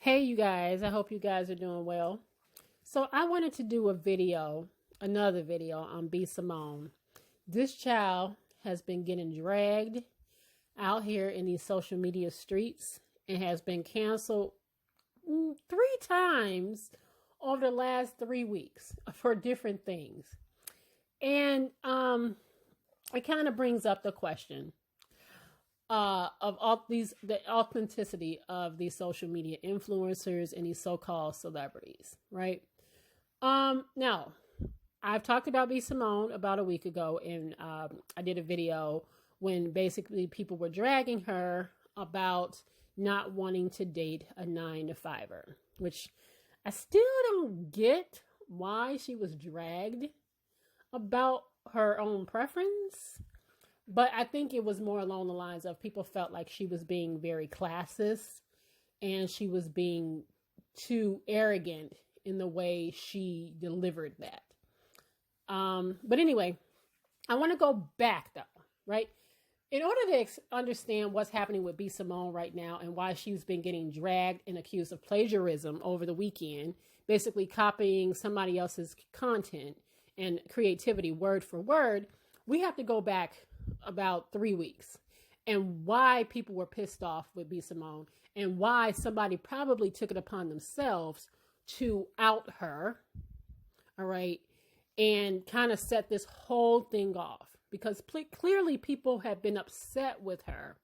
Hey, you guys, I hope you guys are doing well. So, I wanted to do another video on B.Simone. This child has been getting dragged out here in these social media streets and has been canceled 3 times over the last 3 weeks for different things. And it kind of brings up the question of the authenticity of these social media influencers and these so-called celebrities, right? Now, I've talked about B.Simone about a week ago, and I did a video when basically people were dragging her about not wanting to date a 9-to-5er, which I still don't get why she was dragged about her own preference. But I think it was more along the lines of people felt like she was being very classist and she was being too arrogant in the way she delivered that. But anyway, I want to go back though, right? In order to understand what's happening with B.Simone right now and why she's been getting dragged and accused of plagiarism over the weekend, basically copying somebody else's content and creativity word for word, we have to go back about 3 weeks and why people were pissed off with B.Simone and why somebody probably took it upon themselves to out her, all right, and kind of set this whole thing off because clearly people have been upset with her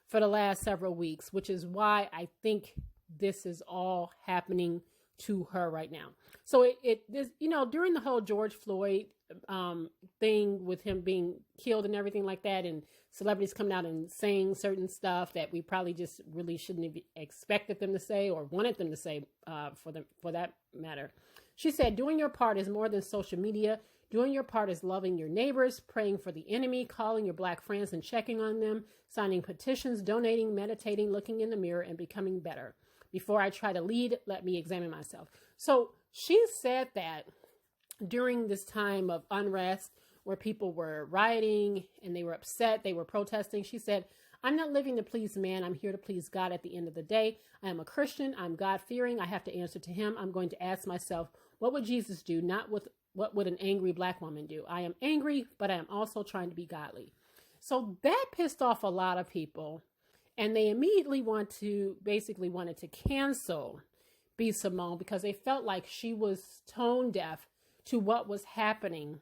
for the last several weeks, which is why I think this is all happening to her right now. So during the whole George Floyd thing with him being killed and everything like that, and celebrities coming out and saying certain stuff that we probably just really shouldn't have expected them to say or wanted them to say for that matter. She said, doing your part is more than social media. Doing your part is loving your neighbors, praying for the enemy, calling your black friends and checking on them, signing petitions, donating, meditating, looking in the mirror, and becoming better. Before I try to lead, let me examine myself. So she said that during this time of unrest where people were rioting and they were upset, they were protesting. She said, I'm not living to please man. I'm here to please God at the end of the day. I am a Christian. I'm God-fearing. I have to answer to him. I'm going to ask myself, what would Jesus do? Not with what would an angry black woman do? I am angry, but I am also trying to be godly. So that pissed off a lot of people. And they immediately wanted to cancel B.Simone because they felt like she was tone deaf to what was happening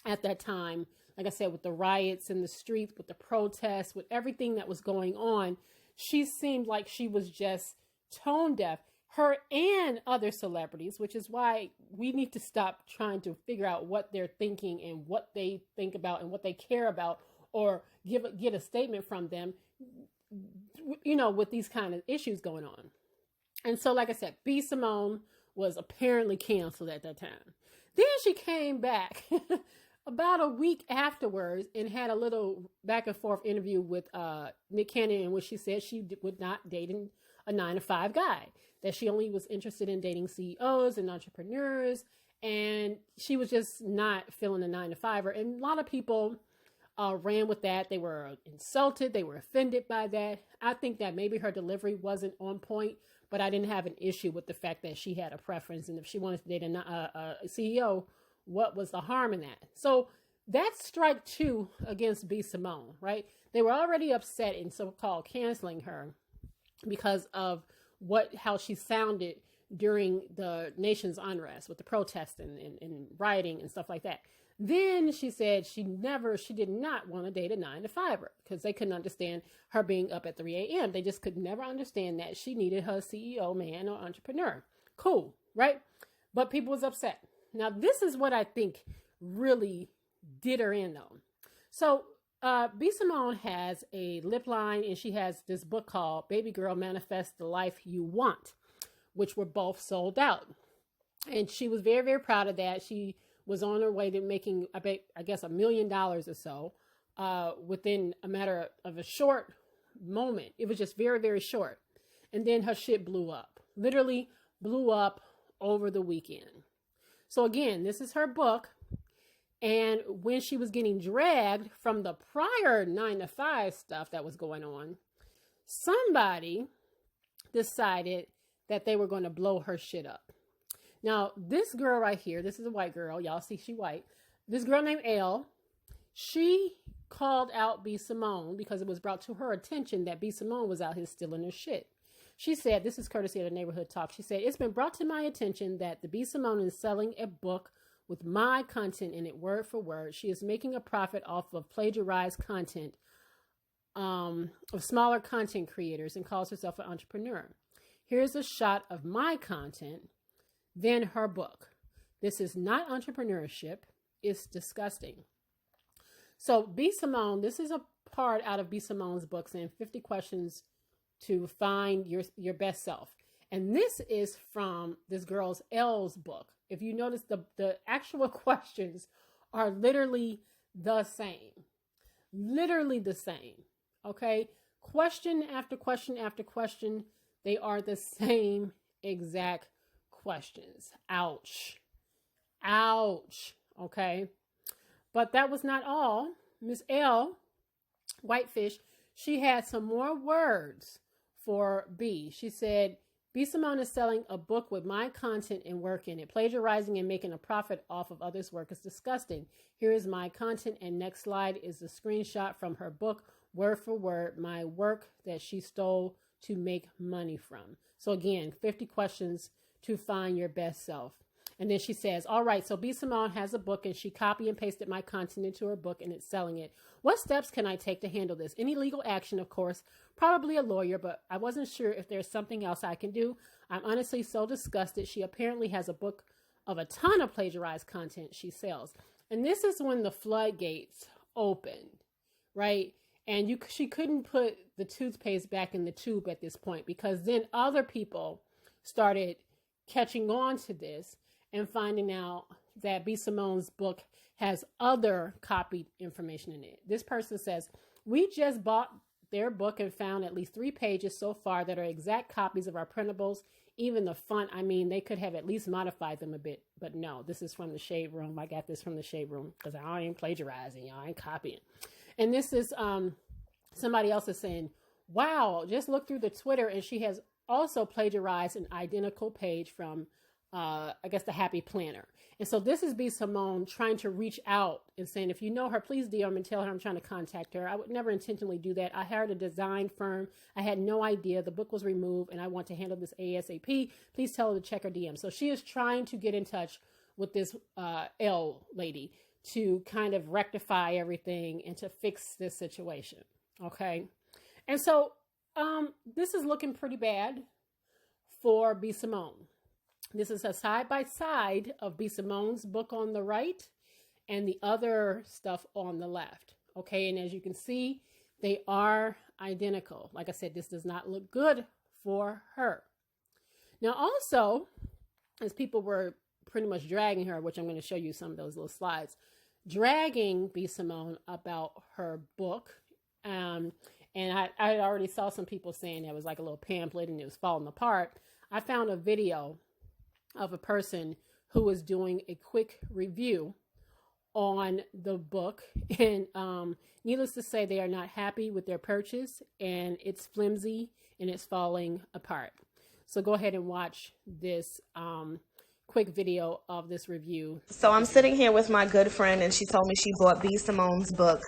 at that time. Like I said, with the riots in the streets, with the protests, with everything that was going on, she seemed like she was just tone deaf. Her and other celebrities, which is why we need to stop trying to figure out what they're thinking and what they think about and what they care about, or get a statement from them, with these kind of issues going on. And so, like I said, B.Simone was apparently canceled at that time. Then she came back about a week afterwards and had a little back and forth interview with Nick Cannon, in which she said she would not date a 9-to-5 guy, that she only was interested in dating CEOs and entrepreneurs, and she was just not feeling a 9-to-5er. And a lot of people ran with that. They were insulted. They were offended by that. I think that maybe her delivery wasn't on point, but I didn't have an issue with the fact that she had a preference. And if she wanted to date a CEO, what was the harm in that? So that's strike 2 against B.Simone, right? They were already upset and so-called canceling her because of how she sounded during the nation's unrest with the protesting and rioting and stuff like that. Then she said she did not want to date a 9-to-5er because they couldn't understand her being up at 3 a.m. They just could never understand that she needed her CEO man or entrepreneur. Cool, right? But people was upset. Now, this is what I think really did her in, though. So, B.Simone has a lip line, and she has this book called Baby Girl Manifest the Life You Want, which were both sold out. And she was very, very proud of that. She was on her way to making, I guess, $1 million or so within a matter of a short moment. It was just very, very short. And then her shit blew up. Literally blew up over the weekend. So again, this is her book. And when she was getting dragged from the prior 9-to-5 stuff that was going on, somebody decided that they were going to blow her shit up. Now, this girl right here, this is a white girl. Y'all see she white. This girl named Elle, she called out B.Simone because it was brought to her attention that B.Simone was out here stealing her shit. She said, this is courtesy of the Neighborhood Talk. She said, it's been brought to my attention that the B.Simone is selling a book with my content in it word for word. She is making a profit off of plagiarized content of smaller content creators and calls herself an entrepreneur. Here's a shot of my content, then her book. This is not entrepreneurship. It's disgusting. So B.Simone, this is a part out of B.Simone's book saying 50 questions to find your best self. And this is from this girl's Elle's book. If you notice, the actual questions are literally the same. Literally the same. Okay? Question after question after question, they are the same exact questions. Ouch. Ouch. Okay? But that was not all. Miss L, Whitefish, she had some more words for B. She said, B.Simone is selling a book with my content and work in it. Plagiarizing and making a profit off of others' work is disgusting. Here is my content, and next slide is the screenshot from her book, word for word, my work that she stole to make money from. So again, 50 questions to find your best self. And then she says, all right, so B.Simone has a book and she copy and pasted my content into her book and it's selling it. What steps can I take to handle this? Any legal action, of course, probably a lawyer, but I wasn't sure if there's something else I can do. I'm honestly so disgusted. She apparently has a book of a ton of plagiarized content she sells. And this is when the floodgates opened, right? And she couldn't put the toothpaste back in the tube at this point because then other people started catching on to this and finding out that B.Simone's book has other copied information in it. This person says, we just bought their book and found at least 3 pages so far that are exact copies of our printables. Even the font, I mean, they could have at least modified them a bit. But no, this is from the Shade Room. I got this from the Shade Room because I ain't plagiarizing. I ain't copying. And this is somebody else is saying, wow, just look through the Twitter and she has also plagiarized an identical page from I guess the Happy Planner. And so this is B.Simone trying to reach out and saying, if you know her, please DM and tell her I'm trying to contact her. I would never intentionally do that. I hired a design firm. I had no idea. The book was removed and I want to handle this ASAP. Please tell her to check her DM. So she is trying to get in touch with this L lady to kind of rectify everything and to fix this situation. Okay. And so this is looking pretty bad for B.Simone. This is a side-by-side of B.Simone's book on the right and the other stuff on the left. Okay, and as you can see, they are identical. Like I said, this does not look good for her. Now also, as people were pretty much dragging her, which I'm going to show you some of those little slides, dragging B.Simone about her book. And I already saw some people saying it was like a little pamphlet and it was falling apart. I found a video of a person who was doing a quick review on the book, and needless to say, they are not happy with their purchase, and it's flimsy and it's falling apart. So go ahead and watch this quick video of this review. So I'm sitting here with my good friend, and she told me she bought B.Simone's book.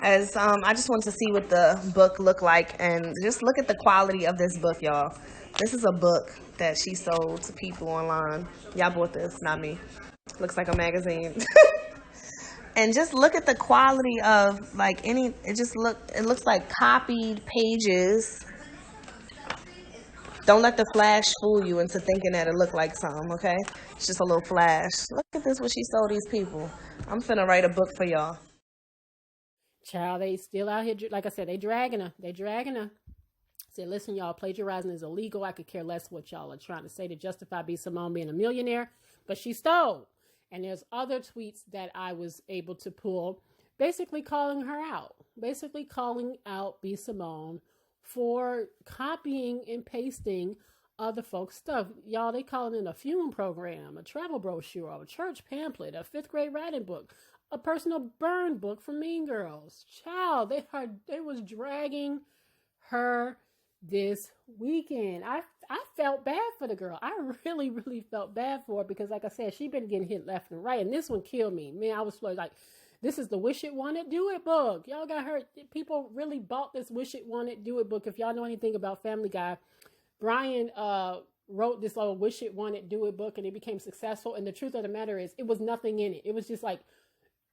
As I just want to see what the book looked like, and just look at the quality of this book, y'all. This is a book that she sold to people online. Y'all bought this, not me. Looks like a magazine. And just look at the quality of like it looks like copied pages. Don't let the flash fool you into thinking that it looked like something, okay? It's just a little flash. Look at this, what she sold these people. I'm finna write a book for y'all. Child, they still out here, like I said, they dragging her. They dragging her. Said, listen, y'all, plagiarizing is illegal. I could care less what y'all are trying to say to justify B.Simone being a millionaire, but she stole. And there's other tweets that I was able to pull, basically calling her out, basically calling out B.Simone for copying and pasting other folks' stuff. Y'all, they calling it a fume program, a travel brochure, a church pamphlet, a 5th grade writing book, a personal burn book from Mean Girls. Child, they was dragging her this weekend. I felt bad for the girl. I really, really felt bad for her because, like I said, she'd been getting hit left and right. And this one killed me. Man, I was like, this is the Wish It Want It Do It book. Y'all got hurt. People really bought this Wish It Want It Do It book. If y'all know anything about Family Guy, Brian wrote this old Wish It Want It Do It book, and it became successful. And the truth of the matter is, it was nothing in it. It was just like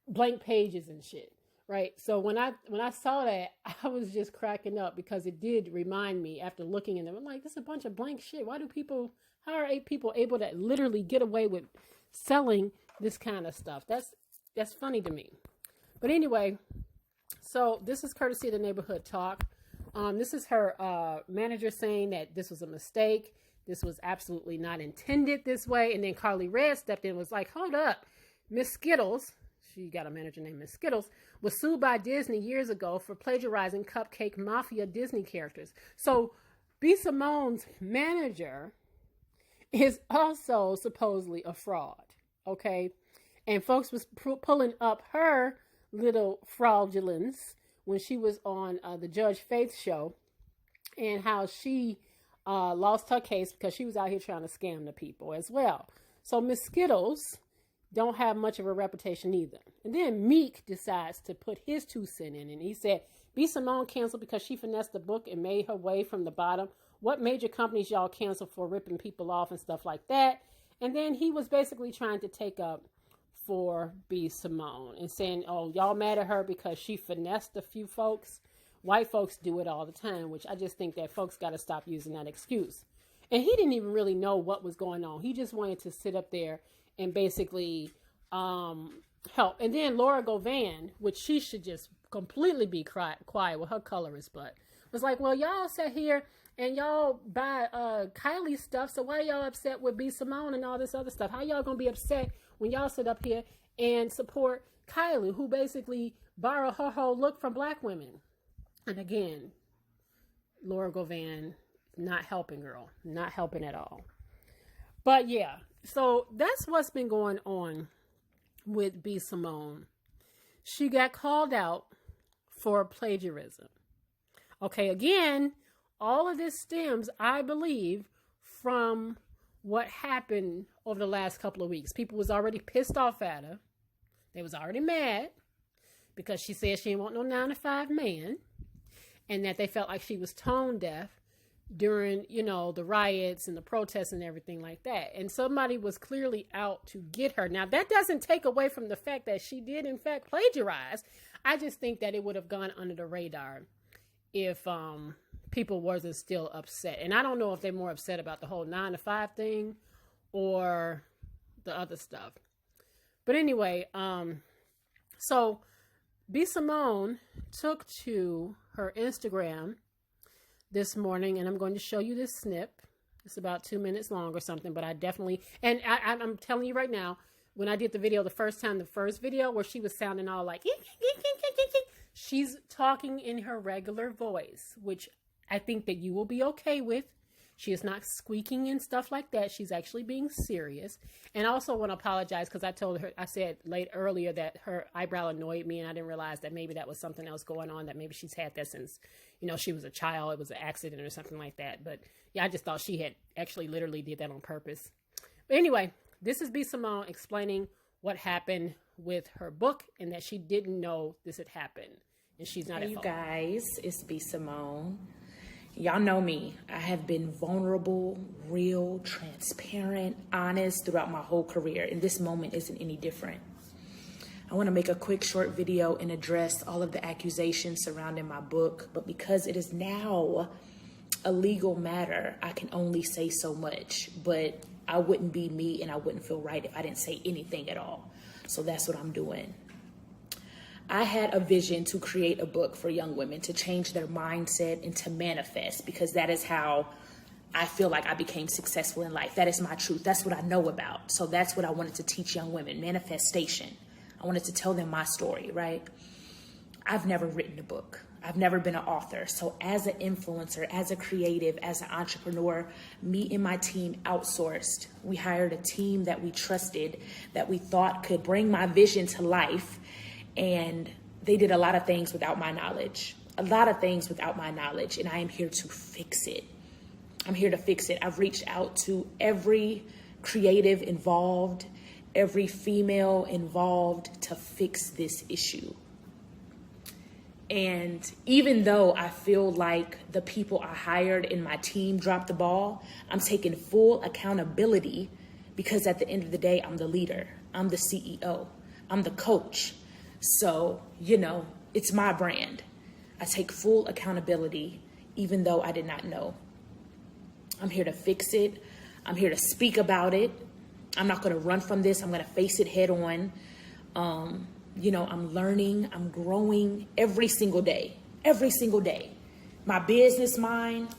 blank pages and shit. Right. So when I saw that, I was just cracking up because it did remind me after looking in them. I'm like, this is a bunch of blank shit. How are 8 people able to literally get away with selling this kind of stuff? That's funny to me. But anyway, so this is courtesy of the Neighborhood Talk. This is her manager saying that this was a mistake. This was absolutely not intended this way. And then Carly Red stepped in and was like, hold up, Miss Skittles. She got a manager named Miss Skittles, was sued by Disney years ago for plagiarizing Cupcake Mafia Disney characters. So B.Simone's manager is also supposedly a fraud, okay? And folks was pulling up her little fraudulence when she was on the Judge Faith show and how she lost her case because she was out here trying to scam the people as well. So Miss Skittles don't have much of a reputation either. And then Meek decides to put his 2 cents in, and he said, B.Simone canceled because she finessed the book and made her way from the bottom. What major companies y'all cancel for ripping people off and stuff like that? And then he was basically trying to take up for B.Simone and saying, oh, y'all mad at her because she finessed a few folks. White folks do it all the time, which I just think that folks got to stop using that excuse. And he didn't even really know what was going on. He just wanted to sit up there and basically help. And then Laura Govan, which she should just completely be quiet with her colorist butt, was like, well, y'all sat here and y'all buy Kylie's stuff, so why y'all upset with B.Simone and all this other stuff? How y'all gonna be upset when y'all sit up here and support Kylie, who basically borrowed her whole look from black women? And again, Laura Govan, not helping, girl. Not helping at all. But yeah, so that's what's been going on with B.Simone. She got called out for plagiarism. Okay, again, all of this stems, I believe, from what happened over the last couple of weeks. People was already pissed off at her. They was already mad because she said she didn't want no 9-to-5 man, and that they felt like she was tone deaf during, the riots and the protests and everything like that. And somebody was clearly out to get her. Now, that doesn't take away from the fact that she did, in fact, plagiarize. I just think that it would have gone under the radar if people wasn't still upset. And I don't know if they're more upset about the whole 9-to-5 thing or the other stuff. But anyway, so B.Simone took to her Instagram this morning, and I'm going to show you this snip. It's about 2 minutes long or something, but I definitely, and I'm telling you right now, when I did the video the first video where she was sounding all like, she's talking in her regular voice, which I think that you will be okay with. She is not squeaking and stuff like that. She's actually being serious. And I also want to apologize because I said earlier that her eyebrow annoyed me, and I didn't realize that maybe that was something else going on, that maybe she's had that since, she was a child. It was an accident or something like that. But yeah, I just thought she had actually literally did that on purpose. But anyway, this is B.Simone explaining what happened with her book and that she didn't know this had happened. And she's not at fault. Hey, you guys, it's B.Simone. Y'all know me. I have been vulnerable, real, transparent, honest throughout my whole career, and this moment isn't any different. I want to make a quick short video and address all of the accusations surrounding my book, but because it is now a legal matter, I can only say so much, but I wouldn't be me and I wouldn't feel right if I didn't say anything at all. So that's what I'm doing. I had a vision to create a book for young women to change their mindset and to manifest, because that is how I feel like I became successful in life. That is my truth. That's what I know about. So that's what I wanted to teach young women, manifestation. I wanted to tell them my story, right? I've never written a book. I've never been an author. So as an influencer, as a creative, as an entrepreneur, me and my team outsourced. We hired a team that we trusted, that we thought could bring my vision to life. And they did a lot of things without my knowledge, and I am here to fix it. I'm here to fix it. I've reached out to every creative involved, every female involved to fix this issue. And even though I feel like the people I hired in my team dropped the ball, I'm taking full accountability because at the end of the day, I'm the leader. I'm the CEO. I'm the coach. So, it's my brand. I take full accountability even though I did not know. I'm here to fix it. I'm here to speak about it. I'm not going to run from this. I'm going to face it head on. I'm learning, I'm growing every single day. My business mind,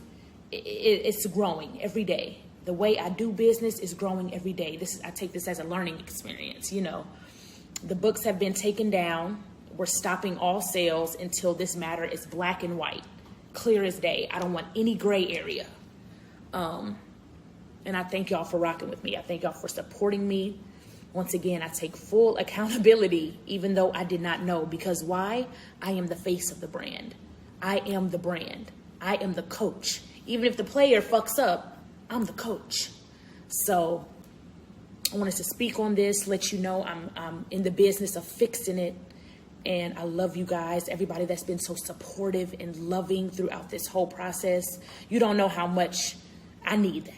it's growing every day. The way I do business is growing every day. I take this as a learning experience. The books have been taken down. We're stopping all sales until this matter is black and white, clear as day. I don't want any gray area. And I thank y'all for rocking with me. I thank y'all for supporting me. Once again, I take full accountability, even though I did not know. Because why? I am the face of the brand. I am the brand. I am the coach. Even if the player fucks up, I'm the coach. So I wanted to speak on this, let you know I'm in the business of fixing it. And I love you guys, everybody that's been so supportive and loving throughout this whole process. You don't know how much I need that.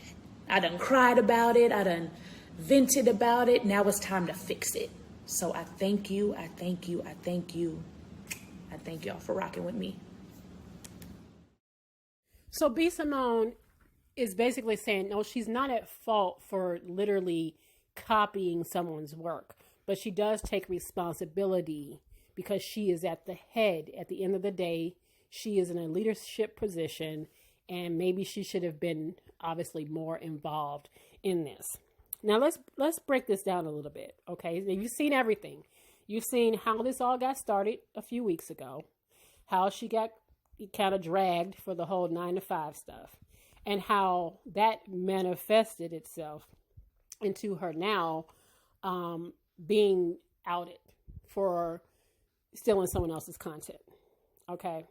I done cried about it. I done vented about it. Now it's time to fix it. So I thank you. I thank you. I thank you. I thank y'all for rocking with me. So B.Simone is basically saying, no, she's not at fault for literally copying someone's work, but she does take responsibility because she is at the head. At the end of the day, she is in a leadership position, and maybe she should have been obviously more involved in this. Now let's break this down a little bit, okay? You've seen everything. You've seen how this all got started a few weeks ago, how she got kind of dragged for the whole 9-to-5 stuff, and how that manifested itself into her now being outed for stealing someone else's content, okay?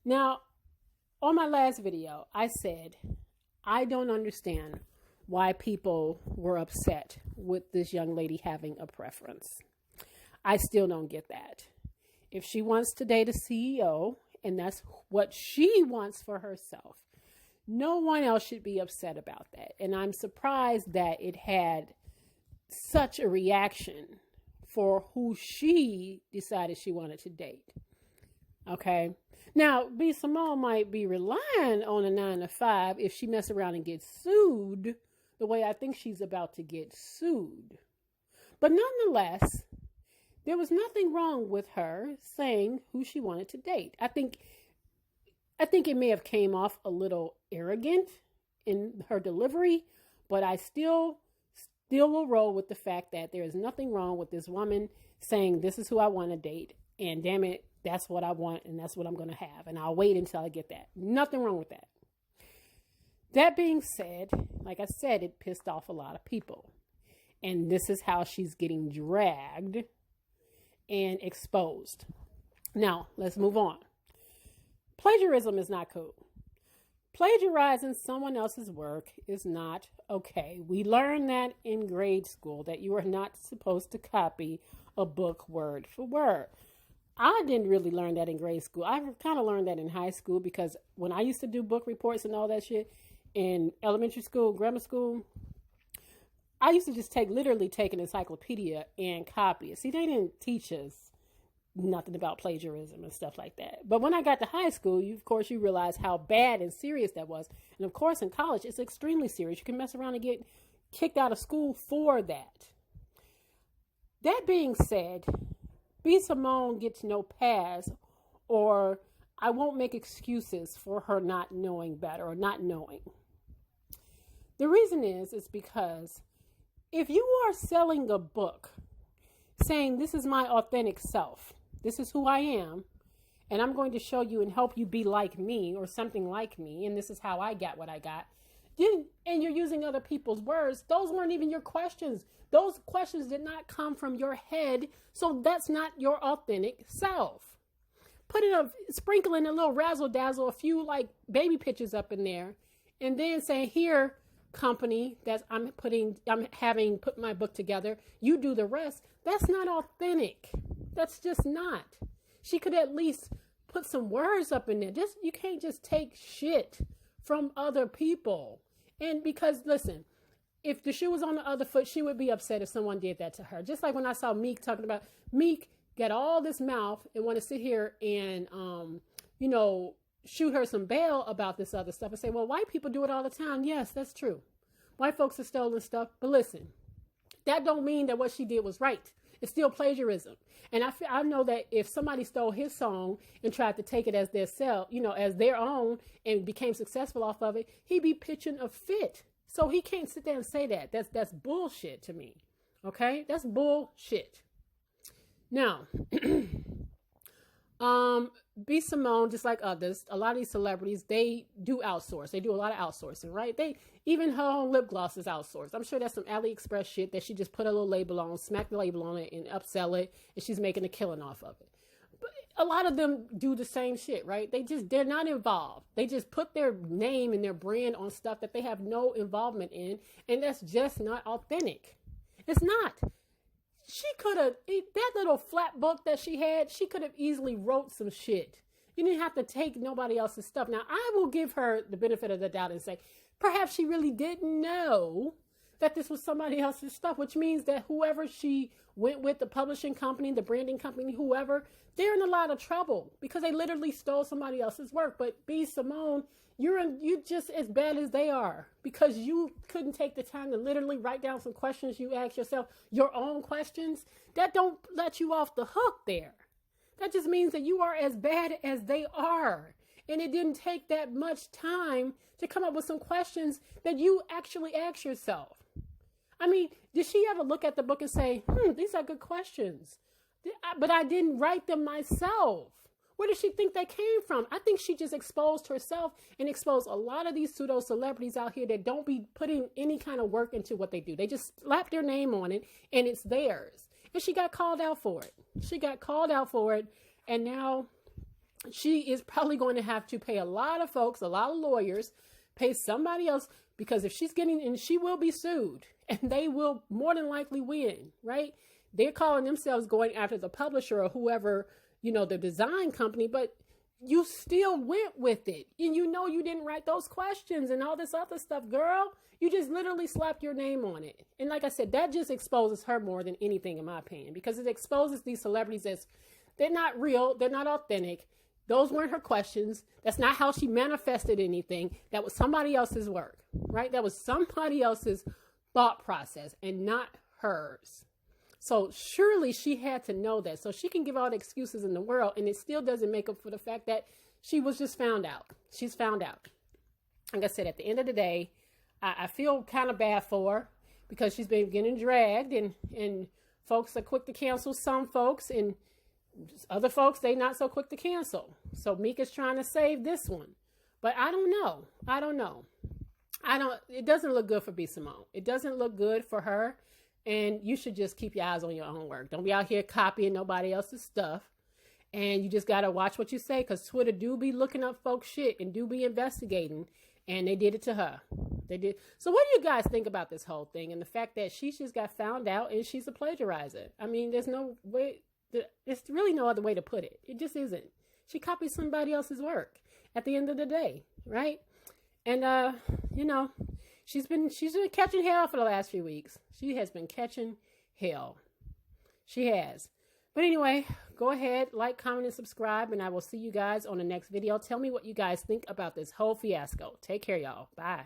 Now, on my last video, I said, I don't understand why people were upset with this young lady having a preference. I still don't get that. If she wants to date a CEO, and that's what she wants for herself, no one else should be upset about that. And I'm surprised that it had such a reaction for who she decided she wanted to date. Okay. Now, B.Simone might be relying on a 9-to-5 if she mess around and gets sued the way I think she's about to get sued. But nonetheless, there was nothing wrong with her saying who she wanted to date. I think it may have came off a little arrogant in her delivery, but I still will roll with the fact that there is nothing wrong with this woman saying this is who I want to date, and damn it, that's what I want, and that's what I'm going to have, and I'll wait until I get that. Nothing wrong with that. That being said, like I said, it pissed off a lot of people, and this is how she's getting dragged and exposed. Now, let's move on. Plagiarism is not cool. Plagiarizing someone else's work is not okay. We learned that in grade school, that you are not supposed to copy a book word for word. I didn't really learn that in grade school. I kind of learned that in high school because when I used to do book reports and all that shit in elementary school, grammar school, I used to just literally take an encyclopedia and copy it. See, they didn't teach us nothing about plagiarism and stuff like that. But when I got to high school, you realize how bad and serious that was. And of course, in college, it's extremely serious. You can mess around and get kicked out of school for that. That being said, B.Simone gets no pass, or I won't make excuses for her not knowing better or not knowing. The reason is because if you are selling a book saying this is my authentic self, this is who I am, and I'm going to show you and help you be like me or something like me, and this is how I got what I got, and you're using other people's words, those weren't even your questions. Those questions did not come from your head, so that's not your authentic self. Sprinkle in a little razzle dazzle, a few like baby pictures up in there, and then saying, here, company that I'm having put my book together, you do the rest. That's not authentic. That's just not. She could at least put some words up in there. You can't just take shit from other people. And because, listen, if the shoe was on the other foot, she would be upset if someone did that to her. Just like when I saw Meek talking about, Meek got all this mouth and want to sit here and, shoot her some bail about this other stuff and say, well, white people do it all the time. Yes, that's true. White folks have stolen stuff. But listen, that don't mean that what she did was right. It's still plagiarism. And I know that if somebody stole his song and tried to take it as as their own and became successful off of it, he'd be pitching a fit. So he can't sit there and say that. That's bullshit to me. Okay? That's bullshit. Now, B.Simone, just like others, a lot of these celebrities, they do outsource. They do a lot of outsourcing, right? Even her own lip gloss is outsourced. I'm sure that's some AliExpress shit that she just put a little label on, smack the label on it, and upsell it, and she's making a killing off of it. But a lot of them do the same shit, right? They're not involved. They just put their name and their brand on stuff that they have no involvement in, and that's just not authentic. It's not. She could have, that little flat book that she had, she could have easily wrote some shit. You didn't have to take nobody else's stuff. Now, I will give her the benefit of the doubt and say, perhaps she really didn't know that this was somebody else's stuff, which means that whoever she went with, the publishing company, the branding company, whoever, they're in a lot of trouble because they literally stole somebody else's work. But B.Simone, you're just as bad as they are because you couldn't take the time to literally write down some questions you ask yourself, your own questions. That don't let you off the hook there. That just means that you are as bad as they are. And it didn't take that much time to come up with some questions that you actually ask yourself. I mean, did she ever look at the book and say, these are good questions, but I didn't write them myself? Where did she think they came from? I think she just exposed herself and exposed a lot of these pseudo celebrities out here that don't be putting any kind of work into what they do. They just slap their name on it and it's theirs. And she got called out for it. And now she is probably going to have to pay a lot of folks, a lot of lawyers, pay somebody else, because if she's getting, and she will be sued and they will more than likely win, right? They're calling themselves going after the publisher or whoever, the design company, but you still went with it. And you didn't write those questions and all this other stuff, girl. You just literally slapped your name on it. And like I said, that just exposes her more than anything, in my opinion, because it exposes these celebrities as they're not real. They're not authentic. Those weren't her questions. That's not how she manifested anything. That was somebody else's work, right? That was somebody else's thought process and not hers. So surely she had to know that. So she can give all the excuses in the world, and it still doesn't make up for the fact that she was just found out. She's found out. Like I said, at the end of the day, I feel kind of bad for her because she's been getting dragged, and folks are quick to cancel some folks, and other folks, they not so quick to cancel. So Meek is trying to save this one. But I don't know. It doesn't look good for B.Simone. It doesn't look good for her. And you should just keep your eyes on your own work. Don't be out here copying nobody else's stuff. And you just got to watch what you say, because Twitter do be looking up folks' shit and do be investigating. And they did it to her. They did. So what do you guys think about this whole thing and the fact that she just got found out and she's a plagiarizer? I mean, there's no way. There's really no other way to put it. It just isn't. She copied somebody else's work at the end of the day, right? And, she's been catching hell for the last few weeks. She has been catching hell. She has. But anyway, go ahead, like, comment, and subscribe, and I will see you guys on the next video. Tell me what you guys think about this whole fiasco. Take care, y'all. Bye.